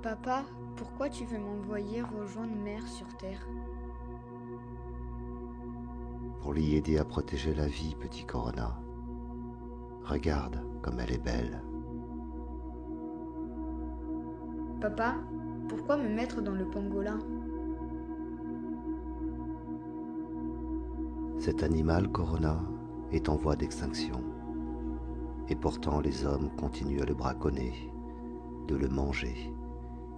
Papa, pourquoi tu veux m'envoyer rejoindre Mère sur Terre? Pour l'y aider à protéger la vie, petit Corona. Regarde comme elle est belle. Papa, pourquoi me mettre dans le pangolin? Cet animal, Corona, est en voie d'extinction. Et pourtant les hommes continuent à le braconner, de le manger,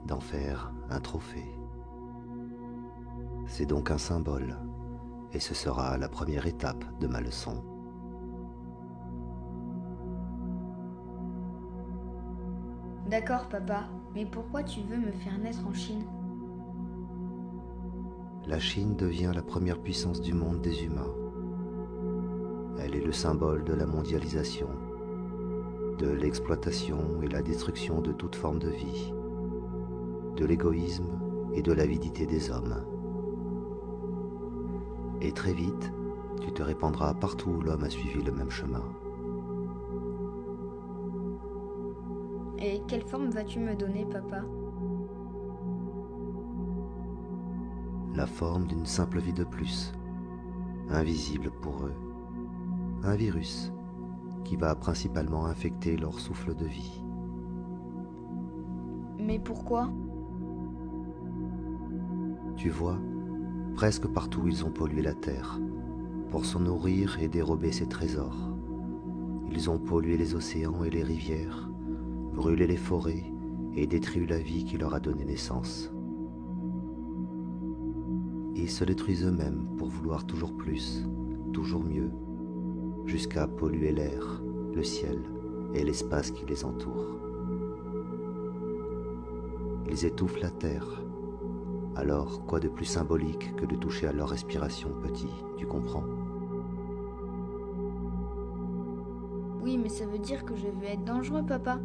d'en faire un trophée. C'est donc un symbole, et ce sera la première étape de ma leçon. D'accord, papa, mais pourquoi tu veux me faire naître en Chine? La Chine devient la première puissance du monde des humains. Elle est le symbole de la mondialisation, de l'exploitation et la destruction de toute forme de vie, de l'égoïsme et de l'avidité des hommes. Et très vite, tu te répandras partout où l'homme a suivi le même chemin. Et quelle forme vas-tu me donner, papa? La forme d'une simple vie de plus, invisible pour eux. Un virus qui va principalement infecter leur souffle de vie. Mais pourquoi? Tu vois, presque partout ils ont pollué la terre, pour s'en nourrir et dérober ses trésors. Ils ont pollué les océans et les rivières, brûlé les forêts et détruit la vie qui leur a donné naissance. Ils se détruisent eux-mêmes pour vouloir toujours plus, toujours mieux, jusqu'à polluer l'air, le ciel et l'espace qui les entoure. Ils étouffent la terre. Alors, quoi de plus symbolique que de toucher à leur respiration, petit, tu comprends? Oui, mais ça veut dire que je vais être dangereux, papa.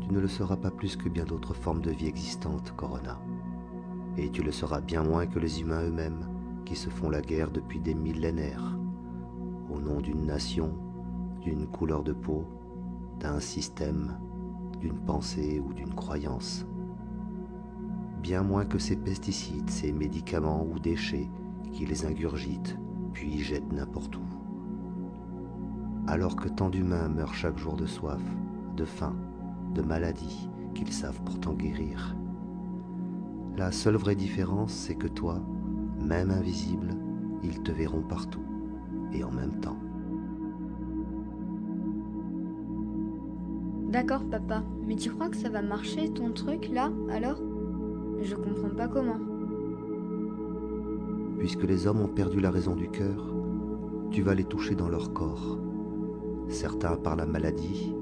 Tu ne le seras pas plus que bien d'autres formes de vie existantes, Corona. Et tu le seras bien moins que les humains eux-mêmes, qui se font la guerre depuis des millénaires, au nom d'une nation, d'une couleur de peau, d'un système, d'une pensée ou d'une croyance. Bien moins que ces pesticides, ces médicaments ou déchets qui les ingurgitent, puis jettent n'importe où. Alors que tant d'humains meurent chaque jour de soif, de faim, de maladies qu'ils savent pourtant guérir. La seule vraie différence, c'est que toi, même invisible, ils te verront partout, et en même temps. D'accord, papa, mais tu crois que ça va marcher ton truc là, alors? Je comprends pas comment. Puisque les hommes ont perdu la raison du cœur, tu vas les toucher dans leur corps. Certains par la maladie,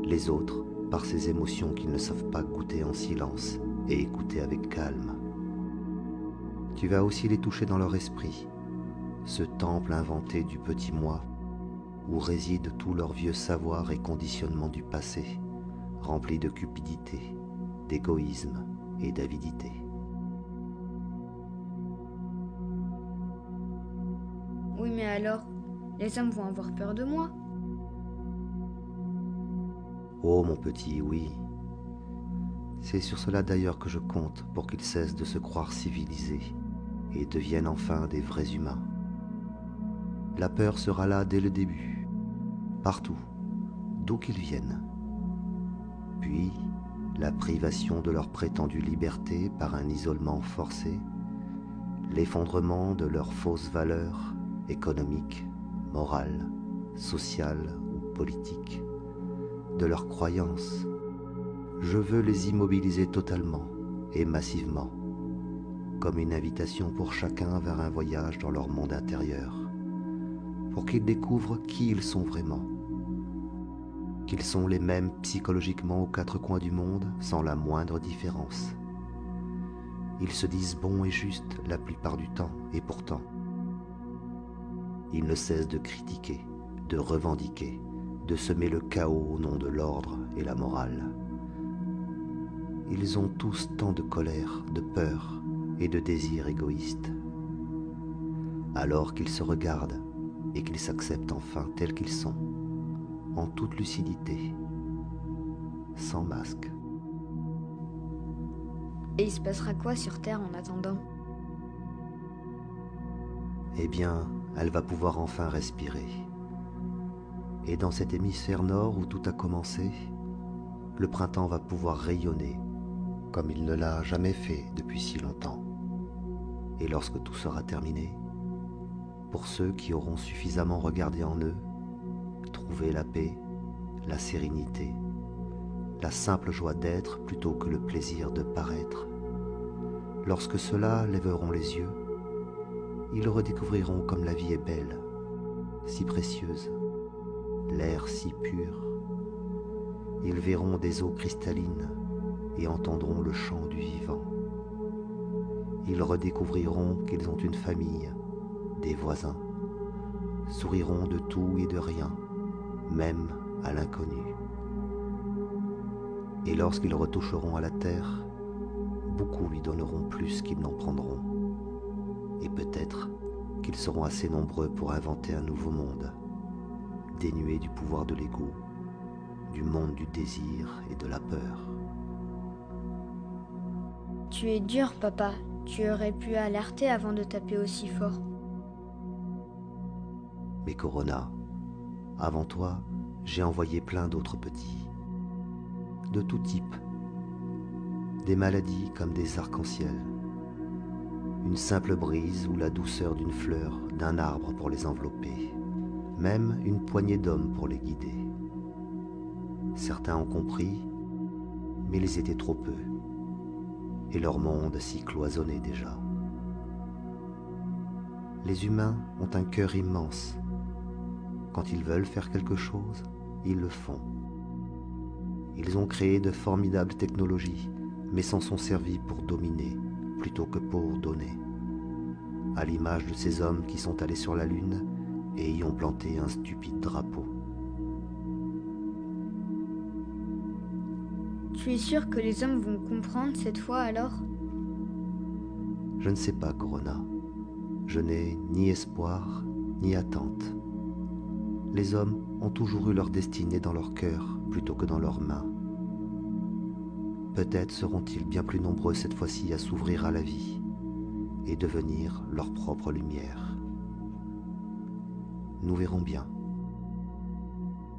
les autres par ces émotions qu'ils ne savent pas goûter en silence et écouter avec calme. Tu vas aussi les toucher dans leur esprit, ce temple inventé du petit moi, où réside tout leur vieux savoir et conditionnement du passé, rempli de cupidité, d'égoïsme et d'avidité. Oui, mais alors, les hommes vont avoir peur de moi. Oh mon petit, oui. C'est sur cela d'ailleurs que je compte pour qu'ils cessent de se croire civilisés et deviennent enfin des vrais humains. La peur sera là dès le début, partout, d'où qu'ils viennent. Puis, la privation de leur prétendue liberté par un isolement forcé, l'effondrement de leurs fausses valeurs économiques, morales, sociales ou politiques, de leurs croyances. Je veux les immobiliser totalement et massivement, comme une invitation pour chacun vers un voyage dans leur monde intérieur, pour qu'ils découvrent qui ils sont vraiment, qu'ils sont les mêmes psychologiquement aux quatre coins du monde sans la moindre différence. Ils se disent bons et justes la plupart du temps, et pourtant, ils ne cessent de critiquer, de revendiquer, de semer le chaos au nom de l'ordre et la morale. Ils ont tous tant de colère, de peur et de désirs égoïstes. Alors qu'ils se regardent et qu'ils s'acceptent enfin tels qu'ils sont, en toute lucidité, sans masque. Et il se passera quoi sur Terre en attendant? Eh bien, elle va pouvoir enfin respirer. Et dans cet hémisphère nord où tout a commencé, le printemps va pouvoir rayonner comme il ne l'a jamais fait depuis si longtemps. Et lorsque tout sera terminé, pour ceux qui auront suffisamment regardé en eux, trouver la paix, la sérénité, la simple joie d'être plutôt que le plaisir de paraître, lorsque ceux-là lèveront les yeux, ils redécouvriront comme la vie est belle, si précieuse, l'air si pur. Ils verront des eaux cristallines et entendront le chant du vivant. Ils redécouvriront qu'ils ont une famille, des voisins, souriront de tout et de rien, même à l'inconnu. Et lorsqu'ils retoucheront à la terre, beaucoup lui donneront plus qu'ils n'en prendront. Et peut-être qu'ils seront assez nombreux pour inventer un nouveau monde, dénué du pouvoir de l'ego, du monde du désir et de la peur. Tu es dur, papa. Tu aurais pu alerter avant de taper aussi fort. Mais Corona, avant toi, j'ai envoyé plein d'autres petits, de tout type, des maladies comme des arcs-en-ciel, une simple brise ou la douceur d'une fleur, d'un arbre pour les envelopper, même une poignée d'hommes pour les guider. Certains ont compris, mais ils étaient trop peu, et leur monde s'y cloisonnait déjà. Les humains ont un cœur immense. Quand ils veulent faire quelque chose, ils le font. Ils ont créé de formidables technologies, mais s'en sont servis pour dominer plutôt que pour donner. À l'image de ces hommes qui sont allés sur la Lune et y ont planté un stupide drapeau. Tu es sûr que les hommes vont comprendre cette fois alors? Je ne sais pas, Corona. Je n'ai ni espoir, ni attente. Les hommes ont toujours eu leur destinée dans leur cœur plutôt que dans leurs mains. Peut-être seront-ils bien plus nombreux cette fois-ci à s'ouvrir à la vie et devenir leur propre lumière. Nous verrons bien.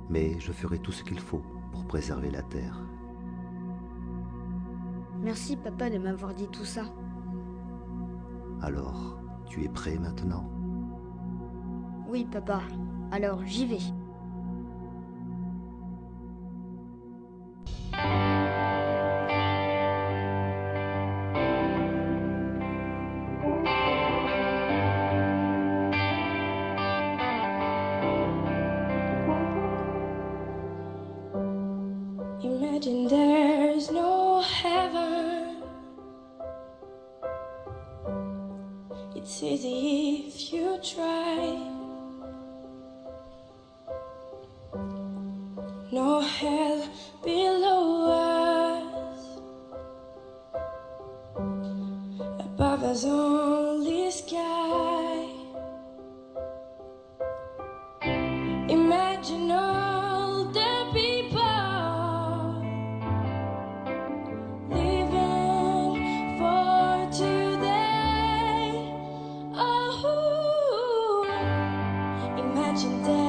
Mais je ferai tout ce qu'il faut pour préserver la Terre. Merci, papa, de m'avoir dit tout ça. Alors, tu es prêt maintenant? Oui, papa. Alors, j'y vais. Imagine there's no heaven. It's easy if you try. No hell below us. Above us only sky. Imagine all the people living for today. Oh, imagine that.